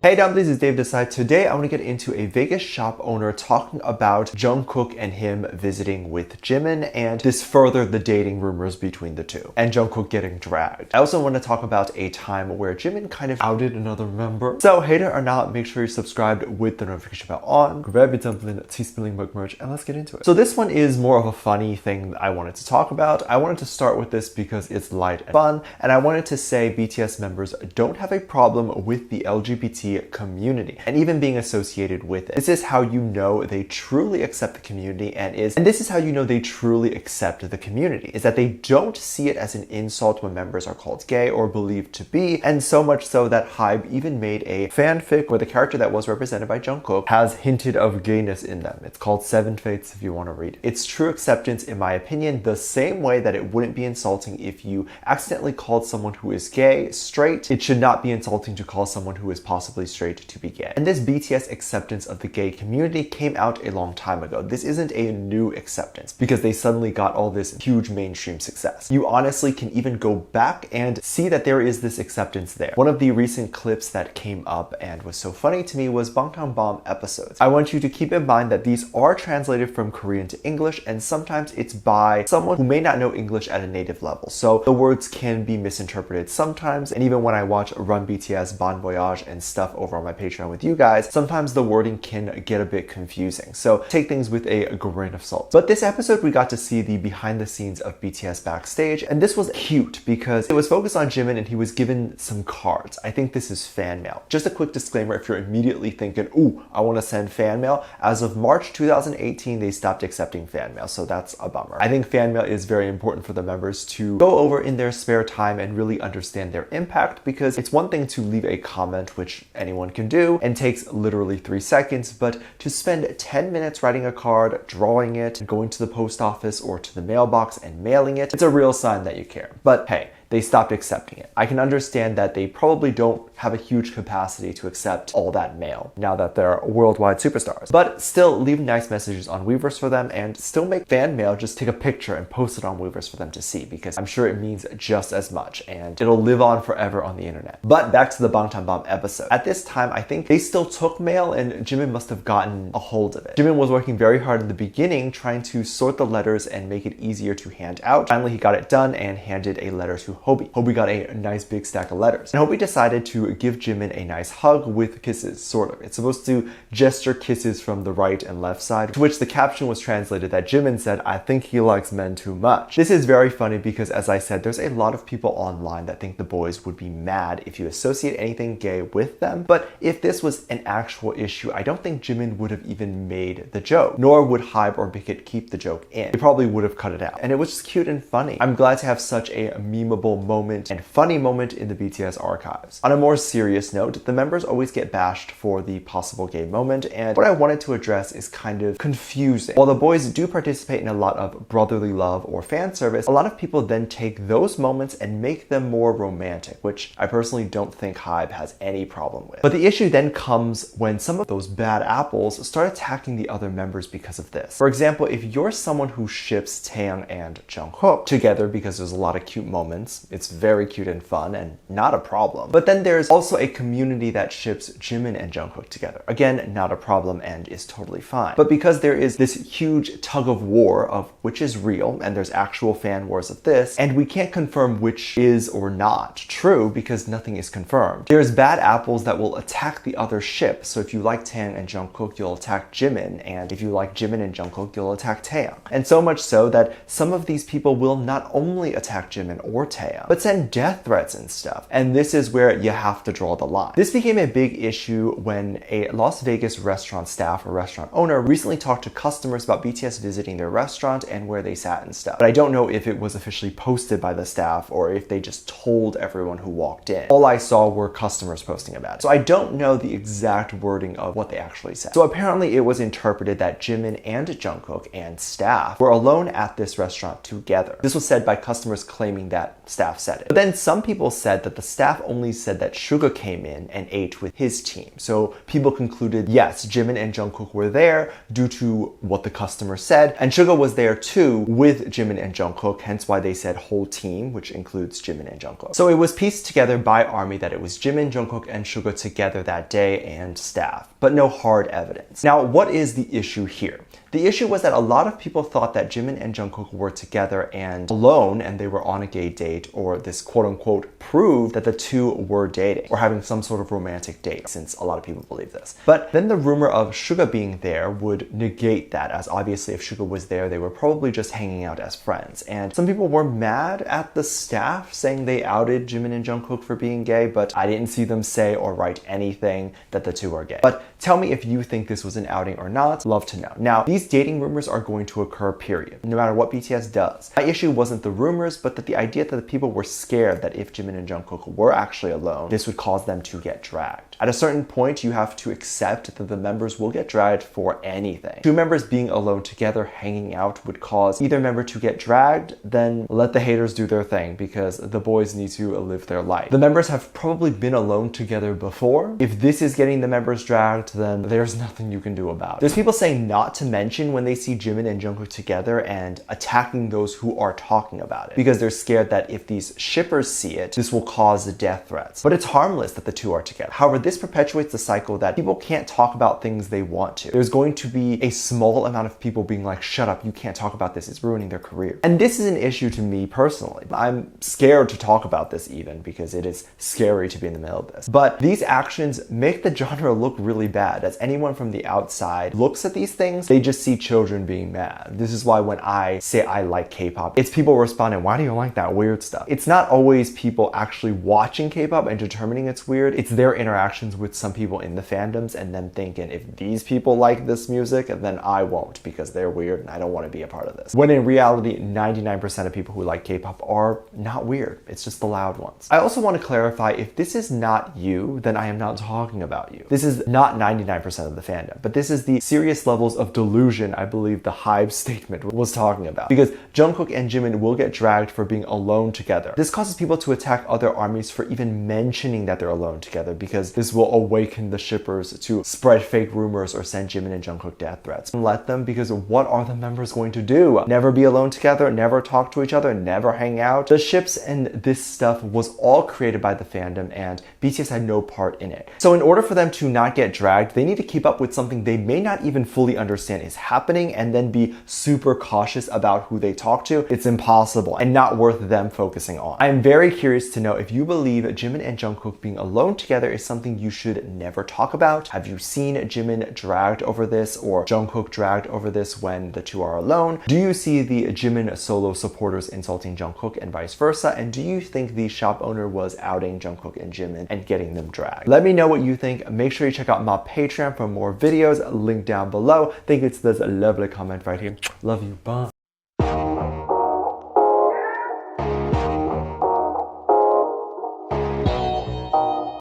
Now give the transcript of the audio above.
Hey dumplings, it's Dave Decide. Today I want to get into a Vegas shop owner talking about Jungkook and him visiting with Jimin and this furthered the dating rumors between the two and Jungkook getting dragged. I also want to talk about a time where Jimin kind of outed another member. So hater or not, make sure you're subscribed with the notification bell on, grab your dumpling, tea-spilling mug merch, and let's get into it. So this one is more of a funny thing that I wanted to talk about. I wanted to start with this because it's light and fun, and I wanted to say BTS members don't have a problem with the LGBT community and even being associated with it. This is how you know they truly accept the community and this is how you know they truly accept the community, is that they don't see it as an insult when members are called gay or believed to be, and so much so that HYBE even made a fanfic where the character that was represented by Jungkook has hinted of gayness in them. It's called Seven Fates if you want to read it. It's true acceptance in my opinion, the same way that it wouldn't be insulting if you accidentally called someone who is gay straight. It should not be insulting to call someone who is possibly straight to be gay. And this BTS acceptance of the gay community came out a long time ago. This isn't a new acceptance because they suddenly got all this huge mainstream success. You honestly can even go back and see that there is this acceptance there. One of the recent clips that came up and was so funny to me was bangtan episodes. I want you to keep in mind that these are translated from Korean to English, and sometimes it's by someone who may not know English at a native level. So the words can be misinterpreted sometimes, and even when I watch Run BTS, Bon Voyage, and stuff over on my Patreon with you guys, sometimes the wording can get a bit confusing. So take things with a grain of salt. But this episode, we got to see the behind the scenes of BTS backstage, and this was cute because it was focused on Jimin and he was given some cards. I think this is fan mail. Just a quick disclaimer, if you're immediately thinking, ooh, I want to send fan mail, as of March 2018, they stopped accepting fan mail, so that's a bummer. I think fan mail is very important for the members to go over in their spare time and really understand their impact, because it's one thing to leave a comment, which anyone can do and takes literally 3 seconds, but to spend 10 minutes writing a card, drawing it, going to the post office or to the mailbox and mailing it, it's a real sign that you care. But hey, they stopped accepting it. I can understand that they probably don't have a huge capacity to accept all that mail now that they're worldwide superstars. But still leave nice messages on Weverse for them and still make fan mail. Just take a picture and post it on Weverse for them to see, because I'm sure it means just as much and it'll live on forever on the internet. But back to the bangtan episode. At this time, I think they still took mail and Jimin must have gotten a hold of it. Jimin was working very hard in the beginning trying to sort the letters and make it easier to hand out. Finally, he got it done and handed a letter to HYBE. HYBE got a nice big stack of letters. And HYBE decided to give Jimin a nice hug with kisses, sort of. It's supposed to gesture kisses from the right and left side, to which the caption was translated that Jimin said, "I think he likes men too much." This is very funny because, as I said, there's a lot of people online that think the boys would be mad if you associate anything gay with them. But if this was an actual issue, I don't think Jimin would have even made the joke, nor would HYBE or Bickett keep the joke in. They probably would have cut it out. And it was just cute and funny. I'm glad to have such a memeable moment and funny moment in the BTS archives. On a more serious note, the members always get bashed for the possible gay moment, and what I wanted to address is kind of confusing. While the boys do participate in a lot of brotherly love or fan service, a lot of people then take those moments and make them more romantic, which I personally don't think HYBE has any problem with. But the issue then comes when some of those bad apples start attacking the other members because of this. For example, if you're someone who ships Taeyang and Jungkook together because there's a lot of cute moments, it's very cute and fun and not a problem. But then there's also a community that ships Jimin and Jungkook together. Again, not a problem and is totally fine. But because there is this huge tug of war of which is real, and there's actual fan wars of this, and we can't confirm which is or not true because nothing is confirmed. There's bad apples that will attack the other ship. So if you like Taeyang and Jungkook, you'll attack Jimin, and if you like Jimin and Jungkook, you'll attack Taeyang. And so much so that some of these people will not only attack Jimin or Taeyang, but send death threats and stuff. And this is where you have to draw the line. This became a big issue when a Las Vegas restaurant staff or restaurant owner recently talked to customers about BTS visiting their restaurant and where they sat and stuff. But I don't know if it was officially posted by the staff or if they just told everyone who walked in. All I saw were customers posting about it. So I don't know the exact wording of what they actually said. So apparently it was interpreted that Jimin and Jungkook and staff were alone at this restaurant together. This was said by customers claiming that staff staff said it. But then some people said that the staff only said that Suga came in and ate with his team. So people concluded, yes, Jimin and Jungkook were there due to what the customer said, and Suga was there too with Jimin and Jungkook, hence why they said whole team, which includes Jimin and Jungkook. So it was pieced together by ARMY that it was Jimin, Jungkook, and Suga together that day and staff, but no hard evidence. Now, what is the issue here? The issue was that a lot of people thought that Jimin and Jungkook were together and alone and they were on a gay date, or this quote-unquote proved that the two were dating or having some sort of romantic date, since a lot of people believe this. But then the rumor of Suga being there would negate that, as obviously if Suga was there, they were probably just hanging out as friends. And some people were mad at the staff saying they outed Jimin and Jungkook for being gay, but I didn't see them say or write anything that the two are gay. But tell me if you think this was an outing or not. Love to know. Now, these dating rumors are going to occur, period, no matter what BTS does. My issue wasn't the rumors, but that the idea that the people were scared that if Jimin and Jungkook were actually alone, this would cause them to get dragged. At a certain point, you have to accept that the members will get dragged for anything. Two members being alone together, hanging out, would cause either member to get dragged, then let the haters do their thing, because the boys need to live their life. The members have probably been alone together before. If this is getting the members dragged, then there's nothing you can do about it. There's people saying not to mention when they see Jimin and Jungkook together and attacking those who are talking about it, because they're scared that if these shippers see it, this will cause death threats. But it's harmless that the two are together. However, this perpetuates the cycle that people can't talk about things they want to. There's going to be a small amount of people being like, shut up, you can't talk about this, it's ruining their career. And this is an issue to me personally. I'm scared to talk about this even, because it is scary to be in the middle of this. But these actions make the genre look really bad. As anyone from the outside looks at these things, they just see children being mad. This is why when I say I like K-pop, it's people responding, why do you like that weird stuff? It's not always people actually watching K-pop and determining it's weird. It's their interactions with some people in the fandoms and them thinking, if these people like this music, then I won't, because they're weird and I don't want to be a part of this. When in reality, 99% of people who like K-pop are not weird. It's just the loud ones. I also want to clarify, if this is not you, then I am not talking about you. This is not 99% of the fandom, but this is the serious levels of delusion I believe the Hive statement was talking about. Because Jungkook and Jimin will get dragged for being alone together. This causes people to attack other armies for even mentioning that they're alone together, because this will awaken the shippers to spread fake rumors or send Jimin and Jungkook death threats. Let them, because what are the members going to do? Never be alone together, never talk to each other, never hang out? The ships and this stuff was all created by the fandom, and BTS had no part in it. So in order for them to not get dragged, they need to keep up with something they may not even fully understand is happening, and then be super cautious about who they talk to. It's impossible and not worth them focusing on. I am very curious to know if you believe Jimin and Jungkook being alone together is something you should never talk about. Have you seen Jimin dragged over this, or Jungkook dragged over this when the two are alone? Do you see the Jimin solo supporters insulting Jungkook and vice versa? And do you think the shop owner was outing Jungkook and Jimin and getting them dragged? Let me know what you think. Make sure you check out my Patreon for more videos, link down below. I think it's this lovely comment right here. Love you, bye.